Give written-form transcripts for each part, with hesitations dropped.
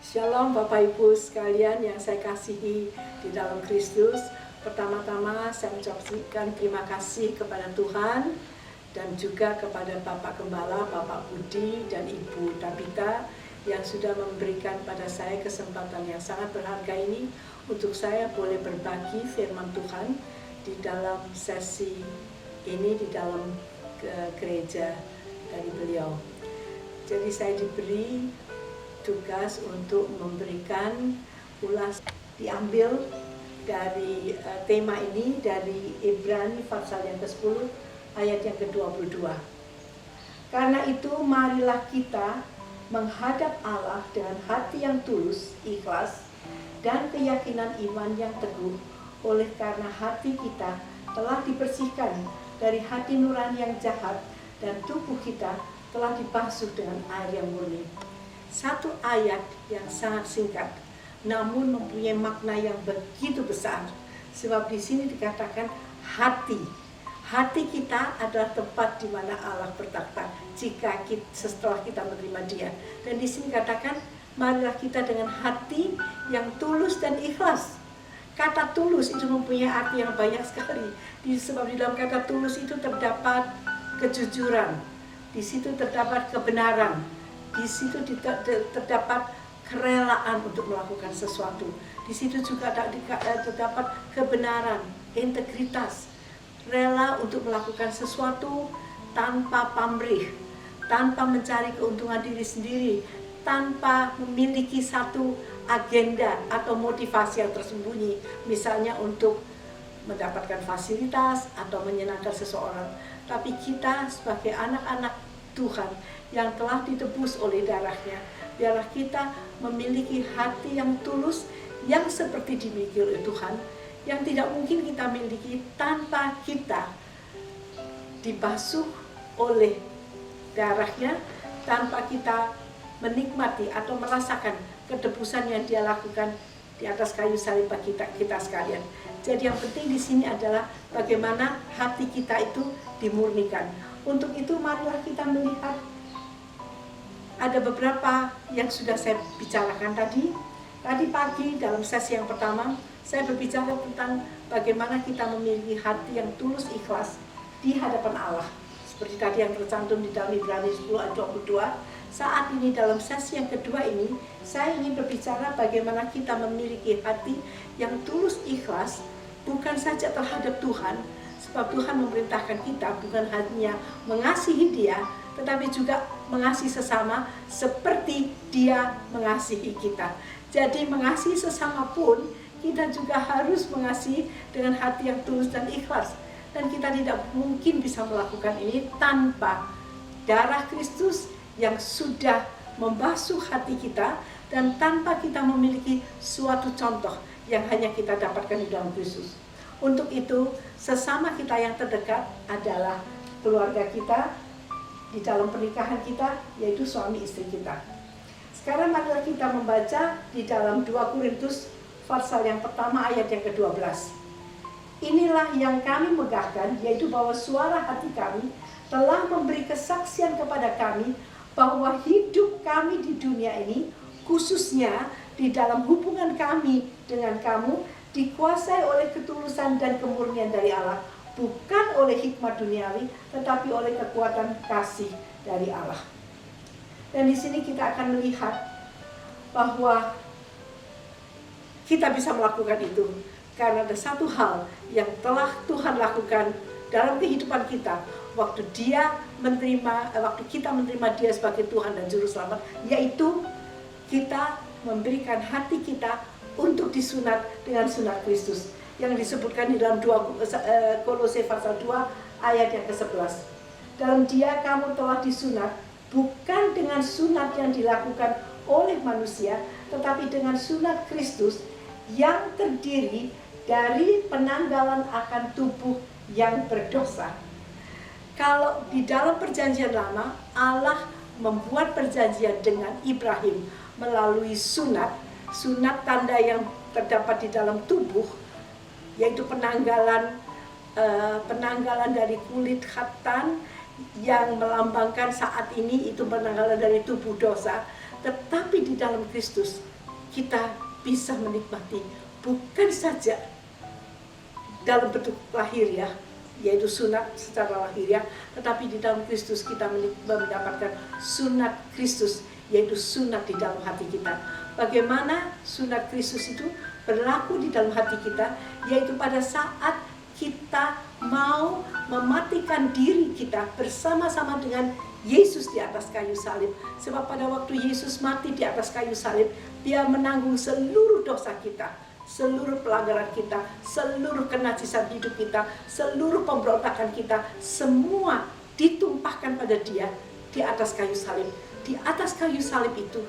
Shalom Bapak Ibu sekalian yang saya kasihi di dalam Kristus. Pertama-tama saya mengucapkan terima kasih kepada Tuhan dan juga kepada Bapak Gembala, Bapak Budi dan Ibu Tabita yang sudah memberikan pada saya kesempatan yang sangat berharga ini untuk saya boleh berbagi firman Tuhan di dalam sesi ini di dalam gereja dari beliau. Jadi saya diberi tugas untuk memberikan ulasan diambil dari tema ini dari Ibrani pasal yang ke-10 ayat yang ke-22. Karena itu marilah kita menghadap Allah dengan hati yang tulus, ikhlas, dan keyakinan iman yang teguh, oleh karena hati kita telah dibersihkan dari hati nurani yang jahat dan tubuh kita telah dibasuh dengan air yang murni. Satu ayat yang sangat singkat, namun mempunyai makna yang begitu besar. Sebab di sini dikatakan hati. Hati kita adalah tempat di mana Allah bertakhta setelah kita menerima Dia. Dan di sini dikatakan, marilah kita dengan hati yang tulus dan ikhlas. Kata tulus itu mempunyai arti yang banyak sekali. Sebab di dalam kata tulus itu terdapat kejujuran, di situ terdapat kebenaran, di situ terdapat kerelaan untuk melakukan sesuatu. Di situ juga terdapat kebenaran, integritas, rela untuk melakukan sesuatu tanpa pamrih, tanpa mencari keuntungan diri sendiri, tanpa memiliki satu agenda atau motivasi yang tersembunyi, misalnya untuk mendapatkan fasilitas atau menyenangkan seseorang. Tapi kita sebagai anak-anak Tuhan yang telah ditebus oleh darahnya, biarlah kita memiliki hati yang tulus, yang seperti dimiliki oleh Tuhan, yang tidak mungkin kita miliki tanpa kita dibasuh oleh darahnya, tanpa kita menikmati atau merasakan ketebusan yang Dia lakukan di atas kayu salib bagi kita sekalian. Jadi yang penting di sini adalah bagaimana hati kita itu dimurnikan. Untuk itu marilah kita melihat ada beberapa yang sudah saya bicarakan tadi. Tadi pagi dalam sesi yang pertama saya berbicara tentang bagaimana kita memiliki hati yang tulus ikhlas di hadapan Allah. Seperti tadi yang tercantum di dalam Ibrani 10 ayat 22. Saat ini dalam sesi yang kedua ini saya ingin berbicara bagaimana kita memiliki hati yang tulus ikhlas bukan saja terhadap Tuhan, sebab Tuhan memerintahkan kita bukan hanya mengasihi Dia, tetapi juga mengasihi sesama seperti Dia mengasihi kita. Jadi mengasihi sesama pun kita juga harus mengasihi dengan hati yang tulus dan ikhlas. Dan kita tidak mungkin bisa melakukan ini tanpa darah Kristus yang sudah membasuh hati kita, dan tanpa kita memiliki suatu contoh yang hanya kita dapatkan di dalam Kristus. Untuk itu, sesama kita yang terdekat adalah keluarga kita, di dalam pernikahan kita, yaitu suami istri kita. Sekarang marilah kita membaca di dalam 2 Korintus pasal yang pertama ayat yang ke-12. Inilah yang kami megahkan, yaitu bahwa suara hati kami telah memberi kesaksian kepada kami bahwa hidup kami di dunia ini, khususnya di dalam hubungan kami dengan kamu, dikuasai oleh ketulusan dan kemurnian dari Allah, bukan oleh hikmat duniawi, tetapi oleh kekuatan kasih dari Allah. Dan di sini kita akan melihat bahwa kita bisa melakukan itu karena ada satu hal yang telah Tuhan lakukan dalam kehidupan kita waktu kita menerima Dia sebagai Tuhan dan Juru Selamat, yaitu kita memberikan hati kita untuk disunat dengan sunat Kristus yang disebutkan di dalam Kolose pasal 2 ayat yang ke-11. Dalam Dia kamu telah disunat bukan dengan sunat yang dilakukan oleh manusia, tetapi dengan sunat Kristus yang terdiri dari penanggalan akan tubuh yang berdosa. Kalau di dalam perjanjian lama, Allah membuat perjanjian dengan Ibrahim melalui sunat tanda yang terdapat di dalam tubuh, yaitu penanggalan dari kulit khatan yang melambangkan saat ini itu penanggalan dari tubuh dosa. Tetapi di dalam Kristus kita bisa menikmati bukan saja dalam bentuk lahiriah, yaitu sunat secara lahiriah, tetapi di dalam Kristus kita mendapatkan sunat Kristus, yaitu sunat di dalam hati kita. Bagaimana sunat Kristus itu berlaku di dalam hati kita, yaitu pada saat kita mau mematikan diri kita bersama-sama dengan Yesus di atas kayu salib. Sebab pada waktu Yesus mati di atas kayu salib, Dia menanggung seluruh dosa kita, seluruh pelanggaran kita, seluruh kenajisan hidup kita, seluruh pemberontakan kita, semua ditumpahkan pada Dia di atas kayu salib. Di atas kayu salib itu,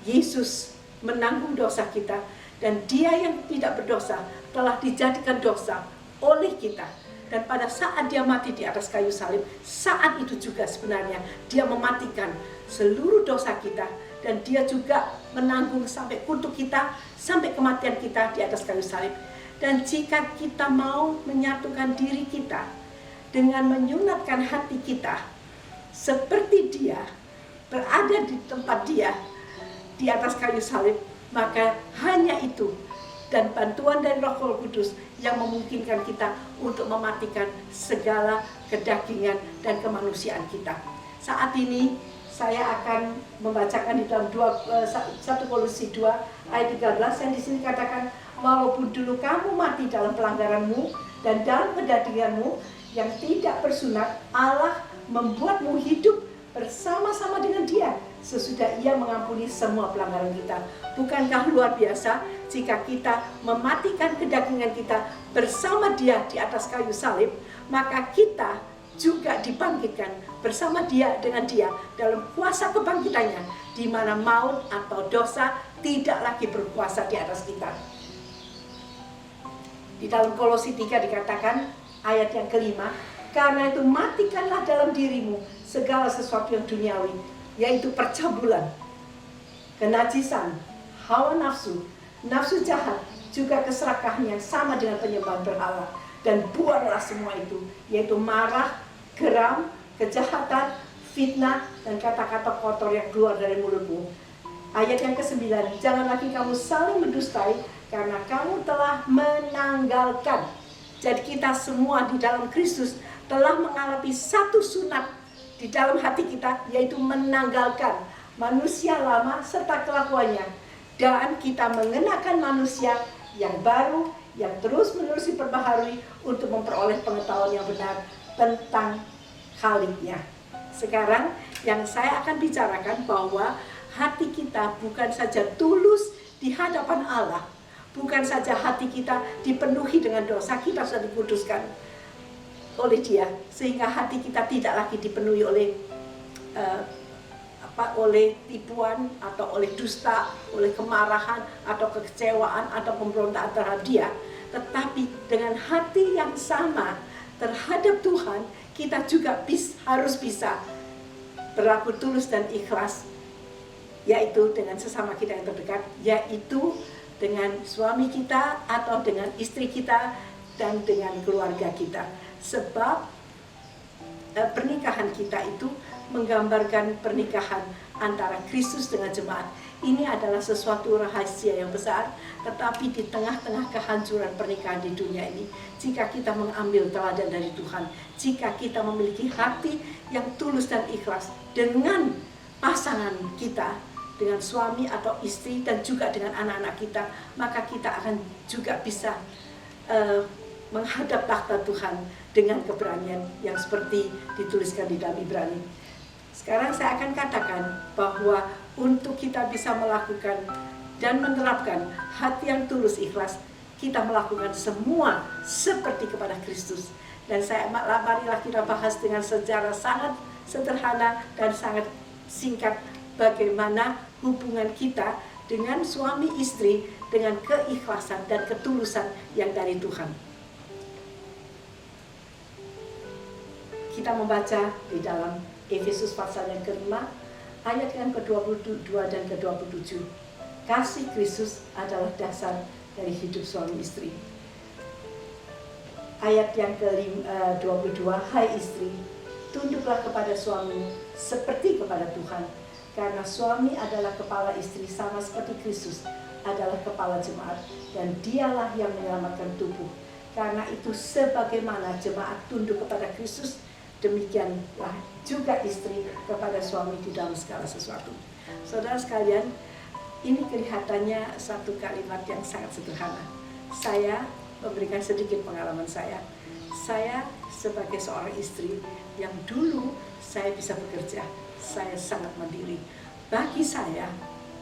Yesus menanggung dosa kita, dan Dia yang tidak berdosa telah dijadikan dosa oleh kita. Dan pada saat Dia mati di atas kayu salib, saat itu juga sebenarnya Dia mematikan seluruh dosa kita, dan Dia juga menanggung sampai kutuk kita, sampai kematian kita di atas kayu salib. Dan jika kita mau menyatukan diri kita dengan menyunatkan hati kita seperti Dia, berada di tempat Dia di atas kayu salib, maka hanya itu dan bantuan dari Roh Kudus yang memungkinkan kita untuk mematikan segala kedagingan dan kemanusiaan kita. Saat ini saya akan membacakan di dalam 1 Kolose 2 ayat 13 yang di sini katakan, walaupun dulu kamu mati dalam pelanggaranmu dan dalam kedaginganmu yang tidak bersunat, Allah membuatmu hidup bersama-sama dengan Dia sesudah Ia mengampuni semua pelanggaran kita. Bukankah luar biasa jika kita mematikan kedagingan kita bersama Dia di atas kayu salib, maka kita juga dibangkitkan bersama Dia dengan Dia dalam kuasa kebangkitannya, di mana maut atau dosa tidak lagi berkuasa di atas kita. Di dalam Kolose 3 dikatakan ayat yang kelima, karena itu matikanlah dalam dirimu segala sesuatu yang duniawi, yaitu percabulan, kenajisan, hawa nafsu, nafsu jahat, juga keserakahan yang sama dengan penyembahan berhala. Dan buanglah semua itu, yaitu marah, geram, kejahatan, fitnah, dan kata-kata kotor yang keluar dari mulutmu. Ayat yang ke-9, jangan lagi kamu saling mendustai, karena kamu telah menanggalkan. Jadi kita semua di dalam Kristus telah mengalami satu sunat di dalam hati kita, yaitu menanggalkan manusia lama serta kelakuannya, dan kita mengenakan manusia yang baru, yang terus-menerus diperbaharui untuk memperoleh pengetahuan yang benar tentang Khaliknya. Sekarang yang saya akan bicarakan bahwa hati kita bukan saja tulus di hadapan Allah, bukan saja hati kita dipenuhi dengan dosa, kita sudah dikuduskan oleh Dia, sehingga hati kita tidak lagi dipenuhi oleh oleh tipuan atau oleh dusta, oleh kemarahan atau kekecewaan atau pemberontakan terhadap Dia, tetapi dengan hati yang sama terhadap Tuhan, kita juga harus bisa berlaku tulus dan ikhlas, yaitu dengan sesama kita yang terdekat, yaitu dengan suami kita atau dengan istri kita dan dengan keluarga kita. Sebab pernikahan kita itu menggambarkan pernikahan antara Kristus dengan jemaat. Ini adalah sesuatu rahasia yang besar, tetapi di tengah-tengah kehancuran pernikahan di dunia ini, jika kita mengambil teladan dari Tuhan, jika kita memiliki hati yang tulus dan ikhlas dengan pasangan kita, dengan suami atau istri, dan juga dengan anak-anak kita, maka kita akan juga bisa menghadap takhta Tuhan dengan keberanian yang seperti dituliskan di dalam Ibrani. Sekarang saya akan katakan bahwa untuk kita bisa melakukan dan menerapkan hati yang tulus ikhlas, kita melakukan semua seperti kepada Kristus. Dan marilah kita bahas dengan secara sangat sederhana dan sangat singkat bagaimana hubungan kita dengan suami istri dengan keikhlasan dan ketulusan yang dari Tuhan. Kita membaca di dalam Efesus pasal yang ke-5 ayat yang ke-22 dan ke-27. Kasih Kristus adalah dasar dari hidup suami istri. Ayat yang ke-22, hai istri, tunduklah kepada suami seperti kepada Tuhan, karena suami adalah kepala istri sama seperti Kristus adalah kepala jemaat dan dialah yang menyelamatkan tubuh. Karena itu sebagaimana jemaat tunduk kepada Kristus, demikianlah juga istri kepada suami di dalam segala sesuatu. Saudara sekalian, ini kelihatannya satu kalimat yang sangat sederhana. Saya memberikan sedikit pengalaman saya. Saya sebagai seorang istri yang dulu saya bisa bekerja, saya sangat mandiri. Bagi saya,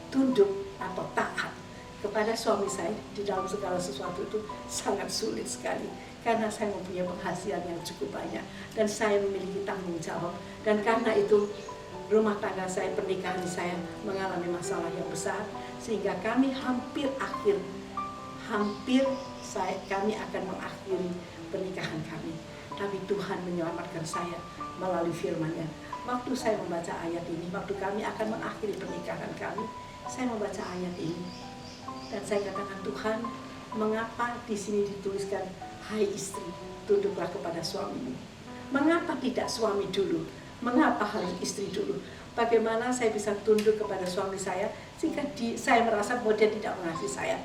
tunduk atau taat kepada suami saya di dalam segala sesuatu itu sangat sulit sekali. Karena saya mempunyai penghasilan yang cukup banyak dan saya memiliki tanggung jawab. Dan karena itu rumah tangga saya, pernikahan saya mengalami masalah yang besar. Sehingga kami kami akan mengakhiri pernikahan kami. Tapi Tuhan menyelamatkan saya melalui firman-Nya. Waktu saya membaca ayat ini, waktu kami akan mengakhiri pernikahan kami, saya membaca ayat ini. Dan saya katakan, Tuhan, mengapa di sini dituliskan, hai istri, tunduklah kepada suamimu. Mengapa tidak suami dulu? Mengapa harus istri dulu? Bagaimana saya bisa tunduk kepada suami saya sehingga saya merasa bahwa dia tidak mengasihi saya?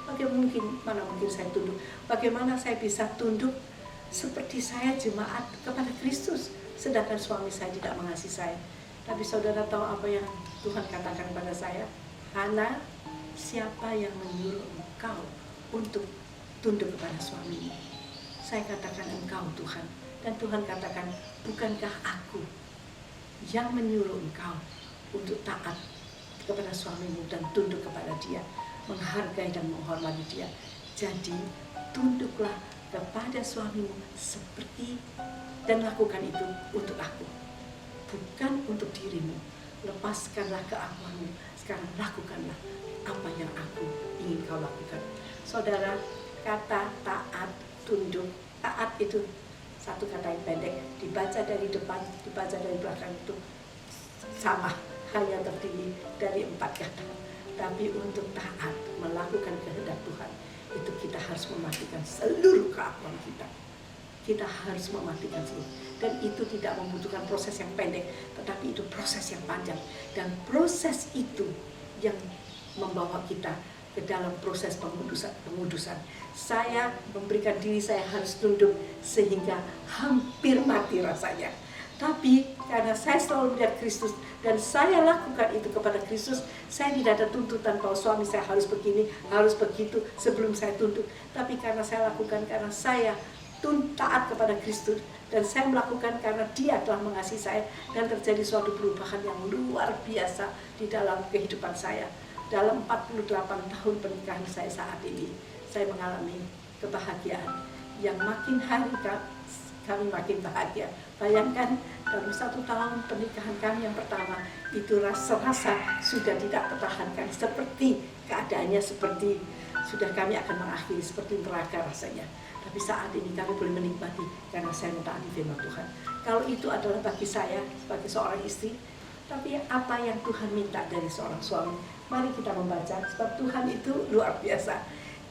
Mana mungkin saya tunduk? Bagaimana saya bisa tunduk seperti saya jemaat kepada Kristus, sedangkan suami saya tidak mengasihi saya? Tapi saudara tahu apa yang Tuhan katakan pada saya? Hana, siapa yang menyuruh engkau untuk tunduk kepada suamimu? Saya katakan engkau, Tuhan. Dan Tuhan katakan, bukankah aku yang menyuruh engkau untuk taat kepada suamimu dan tunduk kepada dia, menghargai dan menghormati dia. Jadi tunduklah kepada suamimu seperti, dan lakukan itu untuk aku, bukan untuk dirimu. Lepaskanlah keakuanmu, sekarang lakukanlah apa yang aku ingin kau lakukan. Saudara, kata taat, tunduk, taat itu satu kata yang pendek, dibaca dari depan, dibaca dari belakang itu sama, hanya terdiri dari 4 kata. Tapi untuk taat, melakukan kehendak Tuhan, itu kita harus mematikan seluruh keakuan kita. Kita harus mematikan seluruh. Dan itu tidak membutuhkan proses yang pendek, tetapi itu proses yang panjang. Dan proses itu yang membawa kita ke dalam proses pengudusan. Saya memberikan diri saya harus tunduk sehingga hampir mati rasanya. Tapi karena saya selalu melihat Kristus dan saya lakukan itu kepada Kristus, saya tidak ada tuntutan bahwa suami saya harus begini, harus begitu sebelum saya tunduk. Tapi karena saya lakukan, karena saya taat kepada Kristus dan saya melakukan karena Dia telah mengasihi saya, dan terjadi suatu perubahan yang luar biasa di dalam kehidupan saya. Dalam 48 tahun pernikahan saya saat ini, saya mengalami kebahagiaan yang makin hari kami makin bahagia. Bayangkan dalam 1 tahun pernikahan kami yang pertama, itu rasa sudah tidak tertahankan, seperti keadaannya seperti sudah kami akan mengakhiri, seperti neraka rasanya. Tapi saat ini kami boleh menikmati karena saya mentaati firman Tuhan. Kalau itu adalah bagi saya sebagai seorang istri, tapi apa yang Tuhan minta dari seorang suami? Mari kita membaca, sebab Tuhan itu luar biasa.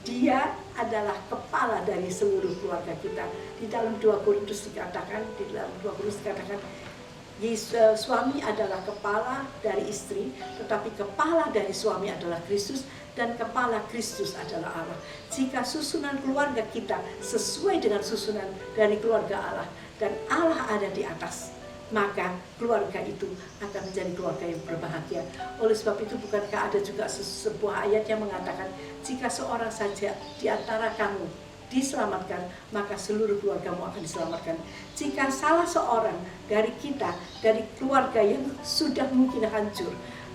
Dia adalah kepala dari seluruh keluarga kita. Di dalam 2 Korintus dikatakan, suami adalah kepala dari istri, tetapi kepala dari suami adalah Kristus, dan kepala Kristus adalah Allah. Jika susunan keluarga kita sesuai dengan susunan dari keluarga Allah, dan Allah ada di atas, maka keluarga itu akan menjadi keluarga yang berbahagia. Oleh sebab itu, bukankah ada juga sebuah ayat yang mengatakan, jika seorang saja di antara kamu diselamatkan, maka seluruh keluargamu akan diselamatkan. Jika salah seorang dari kita, dari keluarga yang sudah mungkin hancur,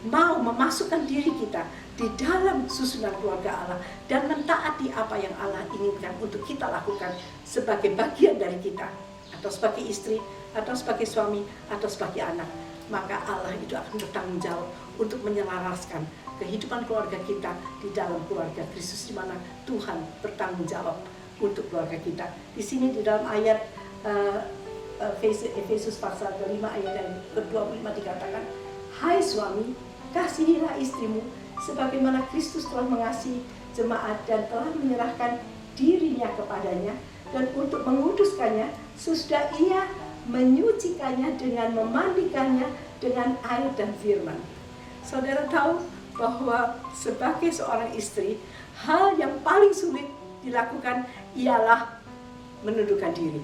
mau memasukkan diri kita di dalam susunan keluarga Allah dan mentaati apa yang Allah inginkan untuk kita lakukan sebagai bagian dari kita, atau sebagai istri, atau sebagai suami, atau sebagai anak, maka Allah itu akan bertanggung jawab untuk menyelaraskan kehidupan keluarga kita di dalam keluarga Kristus, di mana Tuhan bertanggung jawab untuk keluarga kita. Di sini di dalam ayat Efesus pasal 5 ayat yang ke-25 dikatakan, hai suami, kasihilah istrimu sebagaimana Kristus telah mengasihi jemaat dan telah menyerahkan dirinya kepadanya, dan untuk menguduskannya sesudah ia menyucikannya dengan memandikannya dengan air dan firman. Saudara tahu bahwa sebagai seorang istri, hal yang paling sulit dilakukan ialah menundukkan diri.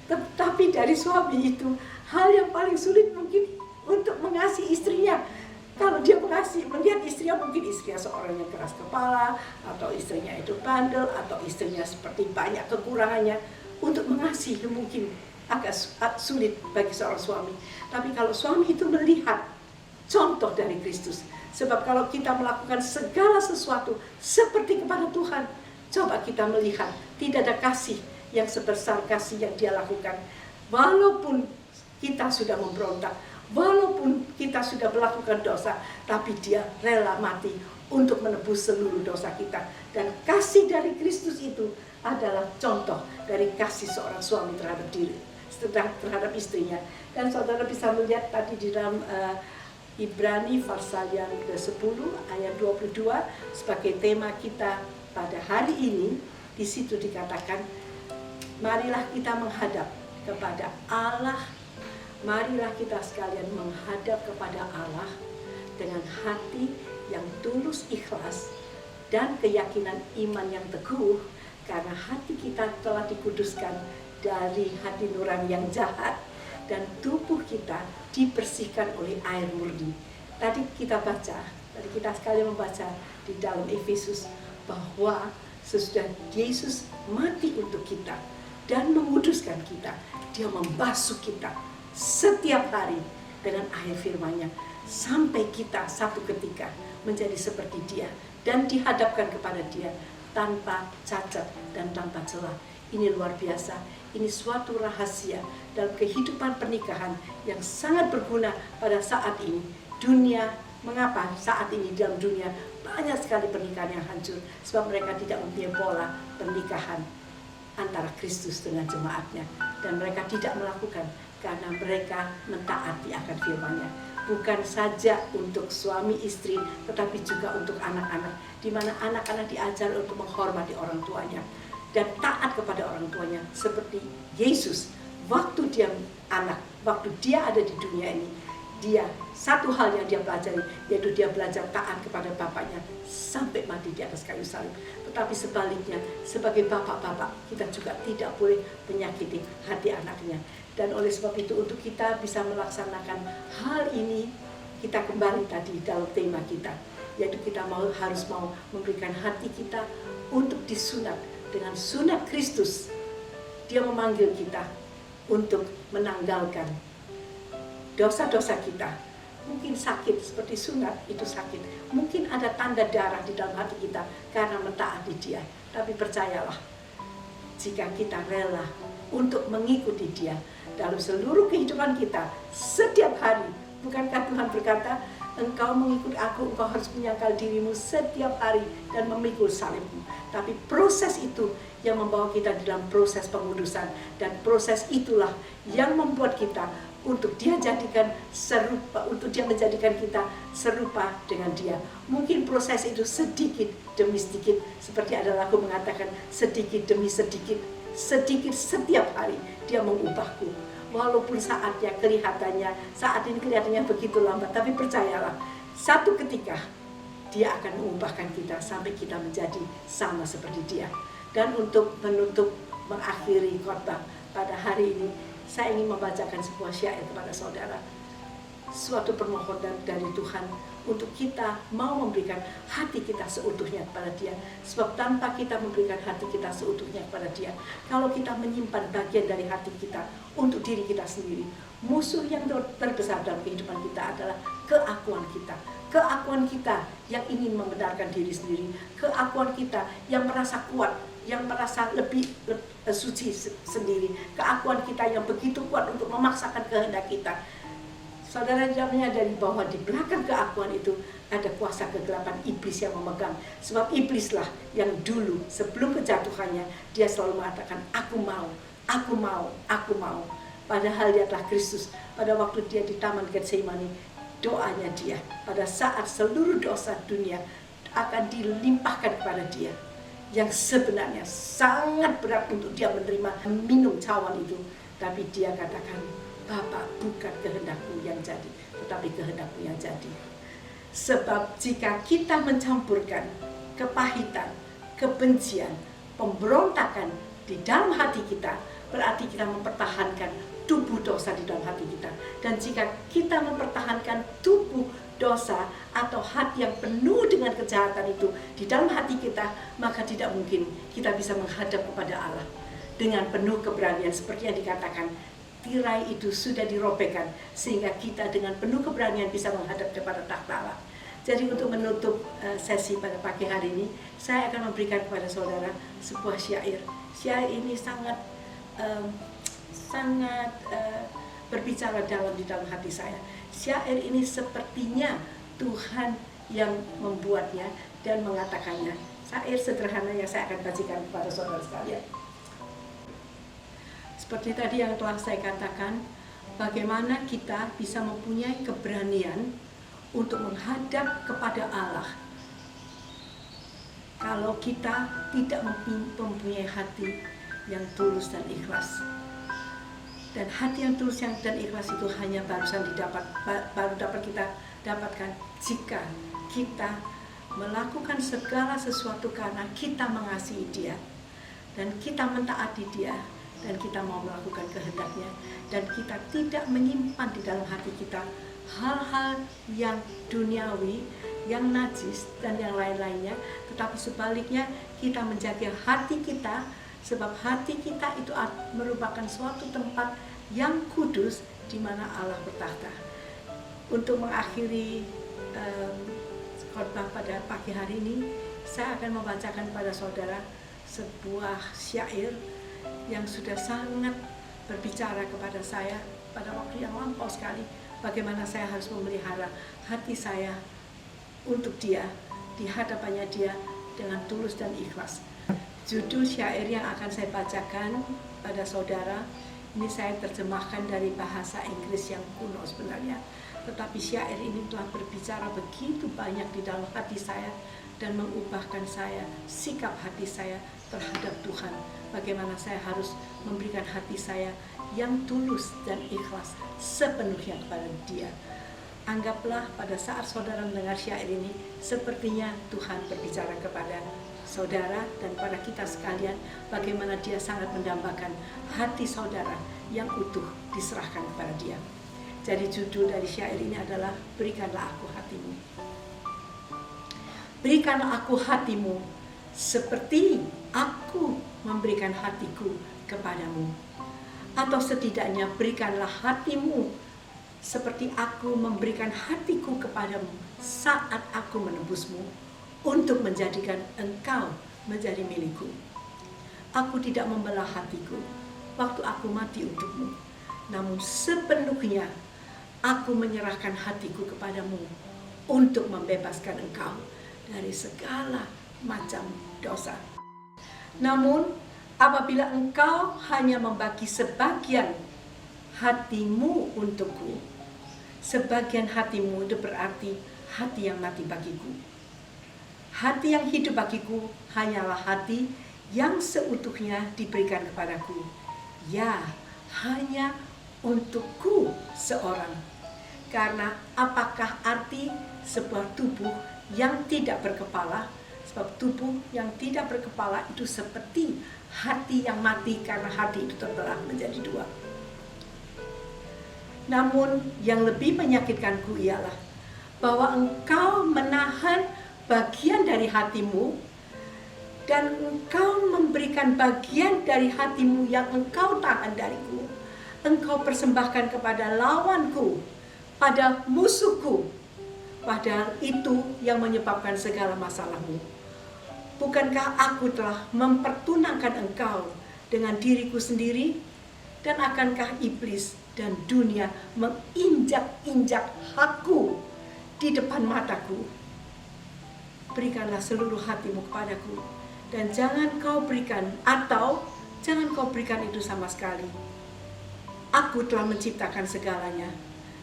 Tetapi dari suami itu, hal yang paling sulit mungkin untuk mengasihi istrinya. Kalau dia melihat istrinya, mungkin istrinya seorang yang keras kepala, atau istrinya itu bandel, atau istrinya seperti banyak kekurangannya, untuk mengasihi mungkin agak sulit bagi seorang suami. Tapi kalau suami itu melihat contoh dari Kristus, sebab kalau kita melakukan segala sesuatu seperti kepada Tuhan, coba kita melihat tidak ada kasih yang sebesar kasih yang dia lakukan. Walaupun kita sudah memberontak, walaupun kita sudah melakukan dosa, tapi dia rela mati untuk menebus seluruh dosa kita. Dan kasih dari Kristus itu adalah contoh dari kasih seorang suami terhadap istrinya. Dan saudara bisa melihat tadi di dalam Ibrani pasal yang ke-10 ayat 22 sebagai tema kita pada hari ini. Di situ dikatakan, marilah kita menghadap kepada Allah. Marilah kita sekalian menghadap kepada Allah dengan hati yang tulus ikhlas dan keyakinan iman yang teguh, karena hati kita telah dikuduskan dari hati nurani yang jahat dan tubuh kita dibersihkan oleh air murni. Tadi kita sekalian membaca di dalam Efesus bahwa sesudah Yesus mati untuk kita dan menguduskan kita, dia membasuh kita setiap hari dengan air firman-Nya, sampai kita satu ketika menjadi seperti dia dan dihadapkan kepada dia tanpa cacat dan tanpa celah. Ini luar biasa, ini suatu rahasia dalam kehidupan pernikahan yang sangat berguna pada saat ini. Mengapa saat ini dalam dunia banyak sekali pernikahan yang hancur? Sebab mereka tidak mempunyai pola pernikahan antara Kristus dengan jemaatnya, dan mereka tidak melakukan karena mereka mentaati akan firman-Nya. Bukan saja untuk suami istri, tetapi juga untuk anak-anak, di mana anak-anak diajar untuk menghormati orang tuanya dan taat kepada orang tuanya, seperti Yesus waktu dia ada di dunia ini. Dia satu hal yang dia pelajari, yaitu dia belajar taat kepada bapaknya sampai mati di atas kayu salib. Tetapi sebaliknya, sebagai bapak-bapak, kita juga tidak boleh menyakiti hati anaknya. Dan oleh sebab itu, untuk kita bisa melaksanakan hal ini, kita kembali tadi dalam tema kita, yaitu kita harus mau memberikan hati kita untuk disunat dengan sunat Kristus. Dia memanggil kita untuk menanggalkan dosa-dosa kita. Mungkin sakit seperti sunat, itu sakit. Mungkin ada tanda darah di dalam hati kita karena mentaati dia. Tapi percayalah, jika kita rela untuk mengikuti dia dalam seluruh kehidupan kita setiap hari, bukankah Tuhan berkata, engkau mengikut aku, engkau harus menyangkal dirimu setiap hari dan memikul salibmu. Tapi proses itu yang membawa kita dalam proses pengudusan, dan proses itulah yang membuat kita untuk dia menjadikan kita serupa dengan dia. Mungkin proses itu sedikit demi sedikit, seperti ada lagu mengatakan, sedikit demi sedikit, sedikit setiap hari dia mengubahku. Walaupun saat ini kelihatannya begitu lambat, tapi percayalah, satu ketika dia akan mengubahkan kita sampai kita menjadi sama seperti dia. Dan untuk mengakhiri khotbah pada hari ini, saya ingin membacakan sebuah syair kepada saudara. Suatu permohonan dari Tuhan untuk kita mau memberikan hati kita seutuhnya kepada dia. Sebab tanpa kita memberikan hati kita seutuhnya kepada dia, kalau kita menyimpan bagian dari hati kita untuk diri kita sendiri, musuh yang terbesar dalam kehidupan kita adalah keakuan kita. Keakuan kita yang ingin membenarkan diri sendiri, keakuan kita yang merasa kuat, yang merasa lebih suci sendiri, keakuan kita yang begitu kuat untuk memaksakan kehendak kita. Saudara tidak menyadari bahwa di belakang keakuan itu ada kuasa kegelapan iblis yang memegang. Sebab iblislah yang dulu sebelum kejatuhannya dia selalu mengatakan, aku mau, aku mau, aku mau. Padahal dia adalah Kristus. Pada waktu dia di Taman Getsemani, doanya dia pada saat seluruh dosa dunia akan dilimpahkan kepada dia, yang sebenarnya sangat berat untuk dia menerima minum cawan itu. Tapi dia katakan, Bapa, bukan kehendakmu yang jadi, tetapi kehendakmu yang jadi. Sebab jika kita mencampurkan kepahitan, kebencian, pemberontakan di dalam hati kita, berarti kita mempertahankan tubuh dosa di dalam hati kita. Dan jika kita mempertahankan tubuh dosa atau hati yang penuh dengan kejahatan itu di dalam hati kita, maka tidak mungkin kita bisa menghadap kepada Allah dengan penuh keberanian, seperti yang dikatakan, tirai itu sudah dirobekkan sehingga kita dengan penuh keberanian bisa menghadap kepada takhta Allah. Jadi untuk menutup sesi pada pagi hari ini, saya akan memberikan kepada saudara sebuah syair. Syair ini sangat berbicara di dalam hati saya. Syair ini sepertinya Tuhan yang membuatnya dan mengatakannya. Syair sederhana yang saya akan bacakan kepada saudara sekalian. Seperti tadi yang telah saya katakan, bagaimana kita bisa mempunyai keberanian untuk menghadap kepada Allah kalau kita tidak mempunyai hati yang tulus dan ikhlas. Dan hati yang tulus dan ikhlas itu hanya baru dapat kita dapatkan jika kita melakukan segala sesuatu karena kita mengasihi Dia dan kita mentaati Dia dan kita mau melakukan kehendaknya, dan kita tidak menyimpan di dalam hati kita hal-hal yang duniawi, yang najis dan yang lain-lainnya, tetapi sebaliknya kita menjaga hati kita, sebab hati kita itu merupakan suatu tempat yang kudus di mana Allah bertakhta. Untuk mengakhiri khotbah pada pagi hari ini, saya akan membacakan kepada saudara sebuah syair yang sudah sangat berbicara kepada saya pada waktu yang lampau sekali, bagaimana saya harus memelihara hati saya untuk Dia, di hadapannya Dia dengan tulus dan ikhlas. Judul syair yang akan saya bacakan pada saudara, ini saya terjemahkan dari bahasa Inggris yang kuno sebenarnya, tetapi syair ini telah berbicara begitu banyak di dalam hati saya dan mengubahkan saya, sikap hati saya terhadap Tuhan. Bagaimana saya harus memberikan hati saya yang tulus dan ikhlas sepenuhnya kepada Dia. Anggaplah pada saat saudara mendengar syair ini, sepertinya Tuhan berbicara kepada saudara dan pada kita sekalian, bagaimana Dia sangat mendambakan hati saudara yang utuh diserahkan kepada Dia. Jadi judul dari syair ini adalah Berikanlah Aku Hatimu. Berikanlah aku hatimu seperti aku memberikan hatiku kepadamu. Atau setidaknya berikanlah hatimu seperti aku memberikan hatiku kepadamu saat aku menebusmu, untuk menjadikan engkau menjadi milikku. Aku tidak membelah hatiku waktu aku mati untukmu, namun sepenuhnya aku menyerahkan hatiku kepadamu untuk membebaskan engkau dari segala macam dosa. Namun apabila engkau hanya membagi sebagian hatimu untukku, sebagian hatimu itu berarti hati yang mati bagiku. Hati yang hidup bagiku hanyalah hati yang seutuhnya diberikan kepadaku, ya hanya untukku seorang. Karena apakah arti sebuah tubuh yang tidak berkepala? Sebab tubuh yang tidak berkepala itu seperti hati yang mati, karena hati itu terbelah menjadi dua. Namun yang lebih menyakitkanku ialah bahwa engkau menahan bagian dari hatimu dan engkau memberikan bagian dari hatimu yang engkau tahan dariku, engkau persembahkan kepada lawanku, pada musuhku, padahal itu yang menyebabkan segala masalahmu. Bukankah aku telah mempertunangkan engkau dengan diriku sendiri? Dan akankah iblis dan dunia menginjak-injak hakku di depan mataku? Berikanlah seluruh hatimu kepadaku, dan jangan kau berikan itu sama sekali. Aku telah menciptakan segalanya,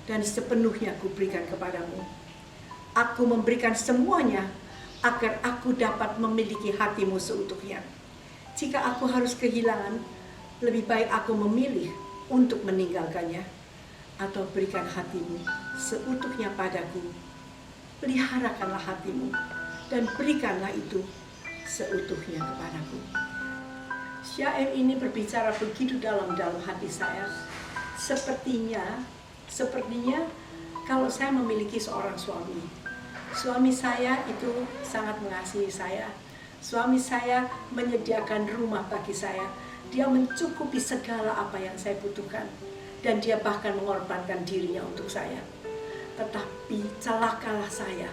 dan sepenuhnya aku berikan kepadamu. Aku memberikan semuanya agar aku dapat memiliki hatimu seutuhnya. Jika aku harus kehilangan, lebih baik aku memilih untuk meninggalkannya, atau berikan hatimu seutuhnya padaku, peliharakanlah hatimu dan berikanlah itu seutuhnya kepadaku. Syair ini berbicara begitu dalam hati saya. Sepertinya kalau saya memiliki seorang suami saya itu sangat mengasihi saya. Suami saya menyediakan rumah bagi saya. Dia mencukupi segala apa yang saya butuhkan. Dan dia bahkan mengorbankan dirinya untuk saya. Tetapi celakalah saya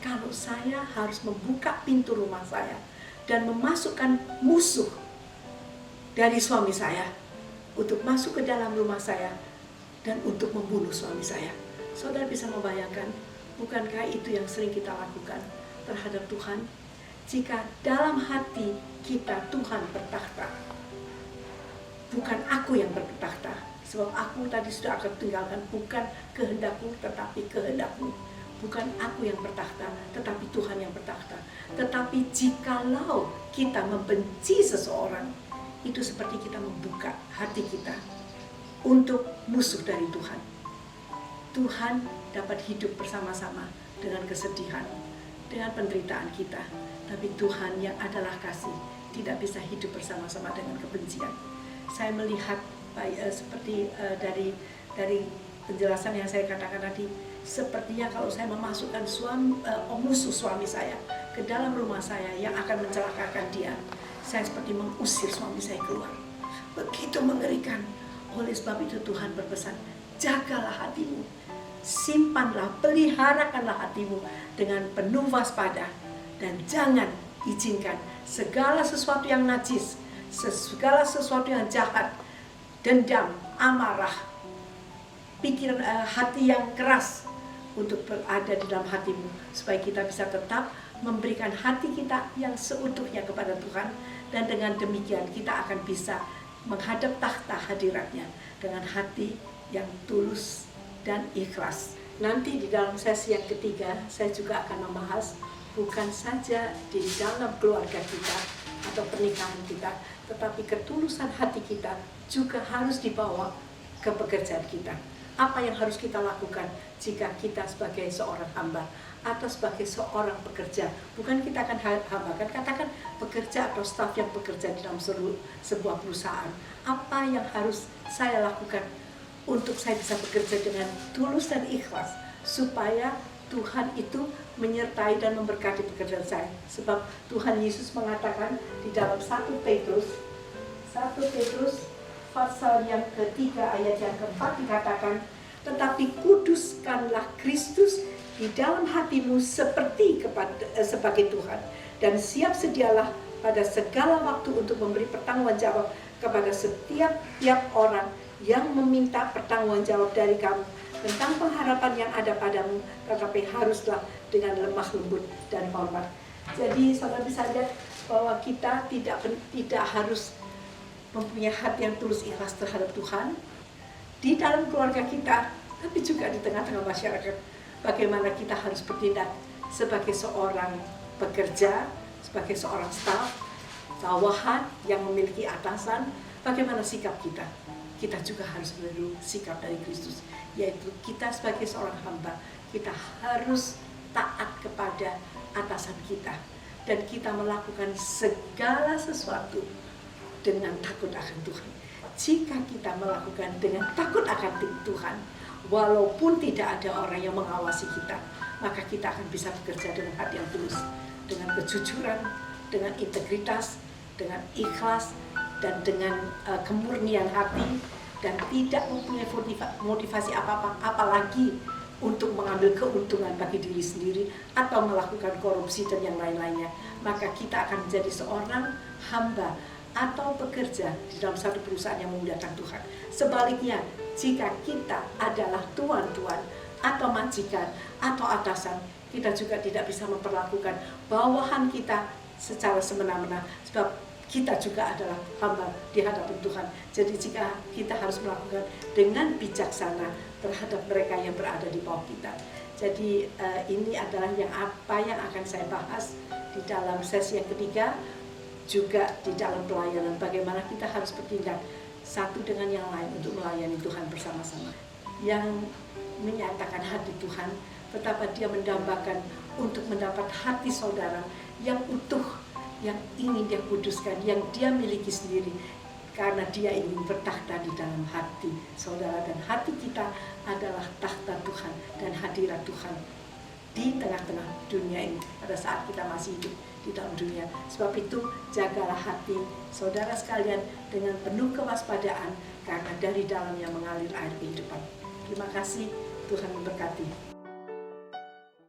kalau saya harus membuka pintu rumah saya dan memasukkan musuh dari suami saya untuk masuk ke dalam rumah saya dan untuk membunuh suami saya. Saudara bisa membayangkan, bukankah itu yang sering kita lakukan terhadap Tuhan? Jika dalam hati kita Tuhan bertakhta, bukan aku yang bertakhta, sebab aku tadi sudah akan tinggalkan, bukan kehendakku tetapi kehendakmu. Bukan aku yang bertakhta, tetapi Tuhan yang bertakhta. Tetapi jikalau kita membenci seseorang, itu seperti kita membuka hati kita untuk musuh dari Tuhan. Tuhan dapat hidup bersama-sama dengan kesedihan, dengan penderitaan kita. Tapi Tuhan yang adalah kasih tidak bisa hidup bersama-sama dengan kebencian. Saya melihat seperti dari penjelasan yang saya katakan tadi, sepertinya kalau saya memasukkan musuh suami saya ke dalam rumah saya yang akan mencelakakan dia, saya seperti mengusir suami saya keluar. Begitu mengerikan. Oleh sebab itu Tuhan berpesan, jagalah hatimu, simpanlah, peliharakanlah hatimu dengan penuh waspada, dan jangan izinkan segala sesuatu yang najis, segala sesuatu yang jahat, dendam, amarah, pikiran, hati yang keras untuk berada di dalam hatimu, supaya kita bisa tetap memberikan hati kita yang seutuhnya kepada Tuhan, dan dengan demikian kita akan bisa menghadap takhta hadiratnya dengan hati yang tulus dan ikhlas. Nanti di dalam sesi yang ketiga saya juga akan membahas bukan saja di dalam keluarga kita atau pernikahan kita, tetapi ketulusan hati kita juga harus dibawa ke pekerjaan kita. Apa yang harus kita lakukan jika kita sebagai seorang hamba atau sebagai seorang pekerja? Bukan kita akan hamba, kan katakan pekerja atau staf yang bekerja di dalam sebuah perusahaan. Apa yang harus saya lakukan untuk saya bisa bekerja dengan tulus dan ikhlas, supaya Tuhan itu menyertai dan memberkati pekerjaan saya. Sebab Tuhan Yesus mengatakan di dalam 1 Petrus pasal yang ketiga ayat yang keempat dikatakan, tetapi kuduskanlah Kristus di dalam hatimu sebagai Tuhan, dan siap sedialah pada segala waktu untuk memberi pertanggungjawab kepada setiap orang yang meminta pertanggungjawab dari kamu tentang pengharapan yang ada padamu, tetapi haruslah dengan lemah lembut dan hormat. Jadi saudara bisa lihat bahwa kita tidak harus mempunyai hati yang tulus ikhlas terhadap Tuhan di dalam keluarga kita, tapi juga di tengah-tengah masyarakat. Bagaimana kita harus bertindak sebagai seorang pekerja, sebagai seorang staf, bawahan yang memiliki atasan, bagaimana sikap kita. Kita juga harus meniru sikap dari Kristus, yaitu kita sebagai seorang hamba, kita harus taat kepada atasan kita, dan kita melakukan segala sesuatu dengan takut akan Tuhan. Jika kita melakukan dengan takut akan Tuhan, walaupun tidak ada orang yang mengawasi kita, maka kita akan bisa bekerja dengan hati yang tulus, dengan kejujuran, dengan integritas, dengan ikhlas, dan dengan kemurnian hati, dan tidak mempunyai motivasi apa-apa, apalagi untuk mengambil keuntungan bagi diri sendiri atau melakukan korupsi dan yang lain-lainnya. Maka kita akan menjadi seorang hamba atau pekerja di dalam satu perusahaan yang memuliakan Tuhan. Sebaliknya, jika kita adalah tuan-tuan atau majikan atau atasan, kita juga tidak bisa memperlakukan bawahan kita secara semena-mena, sebab kita juga adalah hamba di hadapan Tuhan. Jadi jika kita harus melakukan dengan bijaksana terhadap mereka yang berada di bawah kita. Jadi ini adalah apa yang akan saya bahas di dalam sesi yang ketiga, juga di dalam pelayanan, bagaimana kita harus bertindak satu dengan yang lain untuk melayani Tuhan bersama-sama. Yang menyatakan hati Tuhan betapa dia mendambakan untuk mendapat hati saudara yang utuh, yang ingin dia kuduskan, yang dia miliki sendiri. Karena dia ingin bertakhta di dalam hati saudara, dan hati kita adalah takhta Tuhan dan hadirat Tuhan di tengah-tengah dunia ini pada saat kita masih hidup di dalam dunia. Sebab itu jagalah hati saudara sekalian dengan penuh kewaspadaan, karena dari dalamnya mengalir air kehidupan. Terima kasih, Tuhan memberkati.